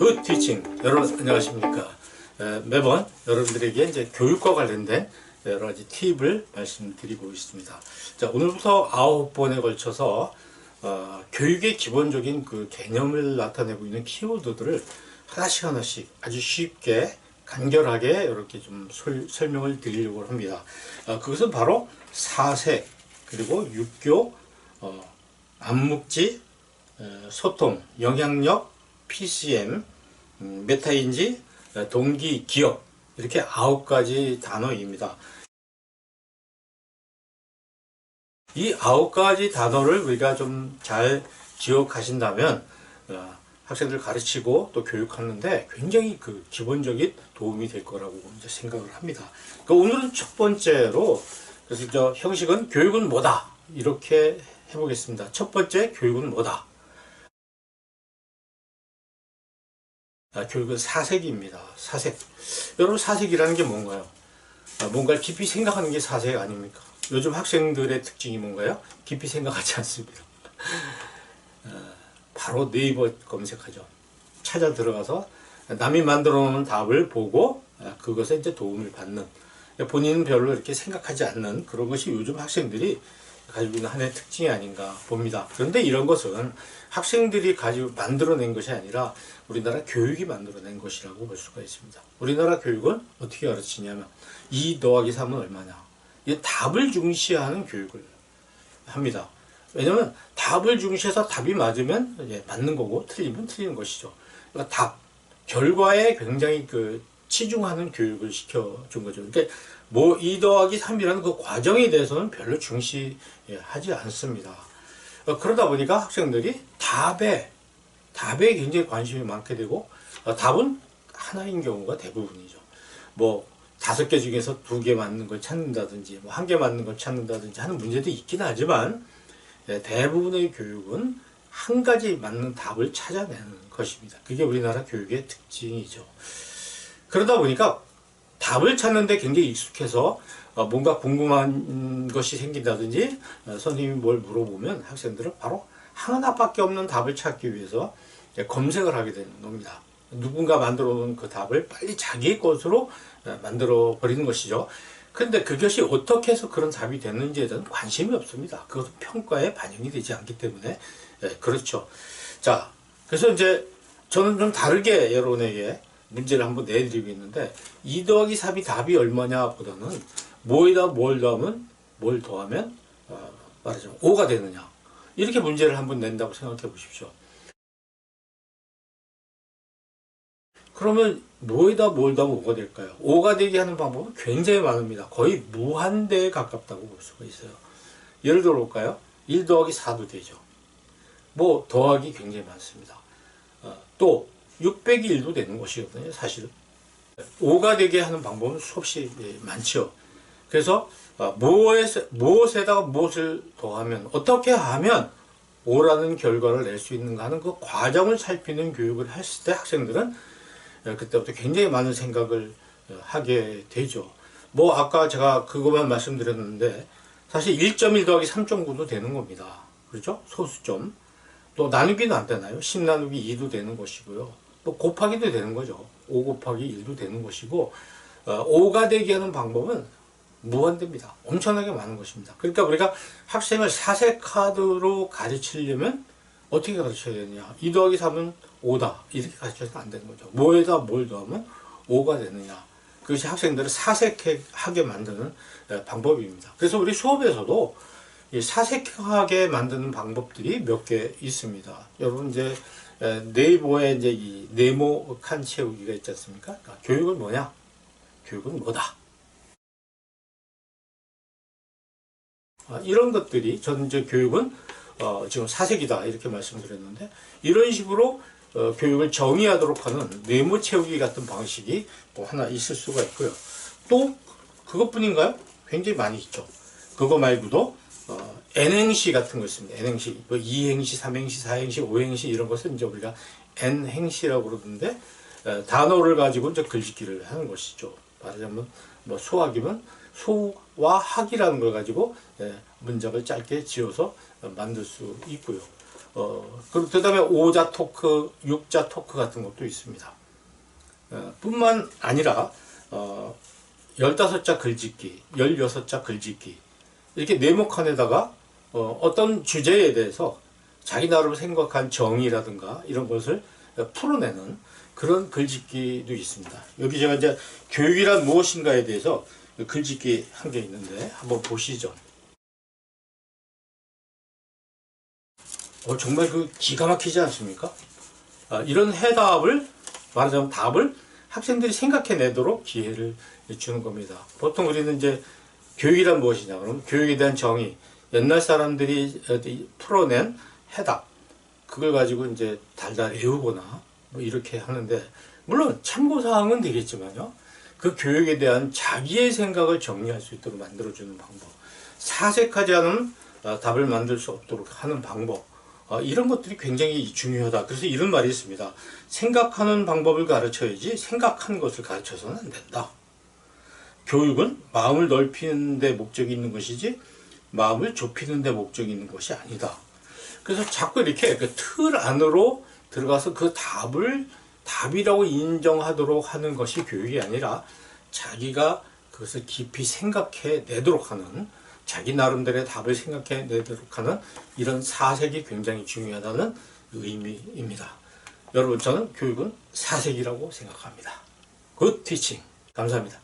굿 티칭. 여러분 안녕하십니까? 매번 여러분들에게 이제 교육과 관련된 여러 가지 팁을 말씀드리고 있습니다. 자, 오늘부터 9번에 걸쳐서 교육의 기본적인 그 개념을 나타내고 있는 키워드들을 하나씩 아주 쉽게 간결하게 이렇게 좀 설명을 드리려고 합니다. 그것은 바로 사색, 그리고 육교, 암묵지, 소통, 영향력, PCM, 메타인지, 동기, 기억, 이렇게 9가지 단어입니다. 이 9가지 단어를 우리가 좀 잘 기억하신다면 학생들 가르치고 또 교육하는데 굉장히 그 기본적인 도움이 될 거라고 이제 생각을 합니다. 그러니까 오늘은 첫 번째로, 그래서 저 형식은 교육은 뭐다 이렇게 해보겠습니다. 첫 번째, 교육은 뭐다? 교육은 사색입니다. 사색. 여러분, 사색이라는 게 뭔가요? 뭔가를 깊이 생각하는 게 사색 아닙니까? 요즘 학생들의 특징이 뭔가요? 깊이 생각하지 않습니다. 바로 네이버 검색하죠. 찾아 들어가서 남이 만들어 놓은 답을 보고 그것에 이제 도움을 받는, 본인은 별로 이렇게 생각하지 않는 그런 것이 요즘 학생들이 가지고 있는 하나의 특징이 아닌가 봅니다. 그런데 이런 것은 학생들이 가지고 만들어낸 것이 아니라 우리나라 교육이 만들어낸 것이라고 볼 수가 있습니다. 우리나라 교육은 어떻게 가르치냐면 2 더하기 3은 얼마냐, 이 답을 중시하는 교육을 합니다. 왜냐하면 답을 중시해서 답이 맞으면 이제 맞는 거고 틀리면 틀리는 것이죠. 그러니까 답, 결과에 굉장히 그 치중하는 교육을 시켜준 거죠. 그러니까 뭐 2 더하기 3이라는 그 과정에 대해서는 별로 중시하지 않습니다. 그러다 보니까 학생들이 답에 굉장히 관심이 많게 되고, 답은 하나인 경우가 대부분이죠. 뭐 5개 중에서 2개 맞는 걸 찾는다든지, 뭐 1개 맞는 걸 찾는다든지 하는 문제도 있긴 하지만, 대부분의 교육은 한 가지 맞는 답을 찾아내는 것입니다. 그게 우리나라 교육의 특징이죠. 그러다 보니까 답을 찾는데 굉장히 익숙해서 뭔가 궁금한 것이 생긴다든지 선생님이 뭘 물어보면 학생들은 바로 하나밖에 없는 답을 찾기 위해서 검색을 하게 되는 겁니다. 누군가 만들어 놓은 그 답을 빨리 자기의 것으로 만들어 버리는 것이죠. 그런데 그것이 어떻게 해서 그런 답이 됐는지에 대한 관심이 없습니다. 그것은 평가에 반영이 되지 않기 때문에. 그렇죠. 자, 그래서 이제 저는 좀 다르게 여러분에게 문제를 한번 내드리고 있는데, 2 더하기 3이 답이 얼마냐 보다는 뭐에다 뭘 더하면 뭘 더하면 말하자면 5가 되느냐, 이렇게 문제를 한번 낸다고 생각해 보십시오. 그러면 뭐에다 뭘 더하면 5가 될까요? 5가 되게 하는 방법은 굉장히 많습니다. 거의 무한대에 가깝다고 볼 수가 있어요. 예를 들어 볼까요? 1 더하기 4도 되죠. 뭐 더하기 굉장히 많습니다. 또 6 빼기 1도 되는 것이거든요. 사실은 5가 되게 하는 방법은 수없이 많죠. 그래서 무엇에다가 무엇을 더하면, 어떻게 하면 5라는 결과를 낼 수 있는가 하는 그 과정을 살피는 교육을 했을 때 학생들은 그때부터 굉장히 많은 생각을 하게 되죠. 뭐 아까 제가 그것만 말씀드렸는데, 사실 1.1 더하기 3.9도 되는 겁니다. 그렇죠? 소수점. 또 나누기는 안 되나요? 10 나누기 2도 되는 것이고요. 또 곱하기도 되는 거죠. 5 곱하기 1도 되는 것이고, 5가 되게 하는 방법은 무한대입니다. 엄청나게 많은 것입니다. 그러니까 우리가 학생을 사색카드로 가르치려면 어떻게 가르쳐야 되느냐? 2 더하기 3은 5다. 이렇게 가르쳐서는 안 되는 거죠. 뭐에다 뭘 더하면 5가 되느냐? 그것이 학생들을 사색하게 만드는 방법입니다. 그래서 우리 수업에서도 사색하게 만드는 방법들이 몇 개 있습니다. 여러분 이제 네이버에 이제 이 네모 칸 채우기가 있지 않습니까? 그러니까 교육은 뭐냐? 교육은 뭐다? 이런 것들이, 저는 이제 교육은 지금 사색이다 이렇게 말씀드렸는데, 이런 식으로 교육을 정의하도록 하는 네모 채우기 같은 방식이 뭐 하나 있을 수가 있고요. 또 그것뿐인가요? 굉장히 많이 있죠. 그거 말고도 N행시 같은 거 있습니다. N행시, 뭐 2행시, 3행시, 4행시, 5행시, 이런 것을 이제 우리가 N행시라고 그러는데, 단어를 가지고 이제 글짓기를 하는 것이죠. 말하자면 뭐 수학이면 소와 학이라는 걸 가지고 문장을 짧게 지어서 만들 수 있고요. 그리고 그 다음에 5자 토크, 6자 토크 같은 것도 있습니다. 뿐만 아니라 15자 글짓기, 16자 글짓기 이렇게 네모칸에다가 어떤 주제에 대해서 자기 나름 생각한 정의라든가 이런 것을 풀어내는 그런 글짓기도 있습니다. 여기 제가 이제 교육이란 무엇인가에 대해서 글짓기 한 게 있는데 한번 보시죠. 정말 그 기가 막히지 않습니까? 이런 해답을 말하자면 답을 학생들이 생각해내도록 기회를 주는 겁니다. 보통 우리는 이제 교육이란 무엇이냐 그러면 교육에 대한 정의, 옛날 사람들이 풀어낸 해답 그걸 가지고 이제 달달 외우거나 뭐 이렇게 하는데 물론 참고사항은 되겠지만요. 그 교육에 대한 자기의 생각을 정리할 수 있도록 만들어주는 방법, 사색하지 않은 답을 만들 수 없도록 하는 방법, 이런 것들이 굉장히 중요하다. 그래서 이런 말이 있습니다. 생각하는 방법을 가르쳐야지 생각한 것을 가르쳐서는 안 된다. 교육은 마음을 넓히는 데 목적이 있는 것이지 마음을 좁히는 데 목적이 있는 것이 아니다. 그래서 자꾸 이렇게 그 틀 안으로 들어가서 그 답을 답이라고 인정하도록 하는 것이 교육이 아니라 자기가 그것을 깊이 생각해 내도록 하는 자기 나름대로의 답을 생각해 내도록 하는 이런 사색이 굉장히 중요하다는 의미입니다. 여러분 저는 교육은 사색이라고 생각합니다. 굿 티칭 감사합니다.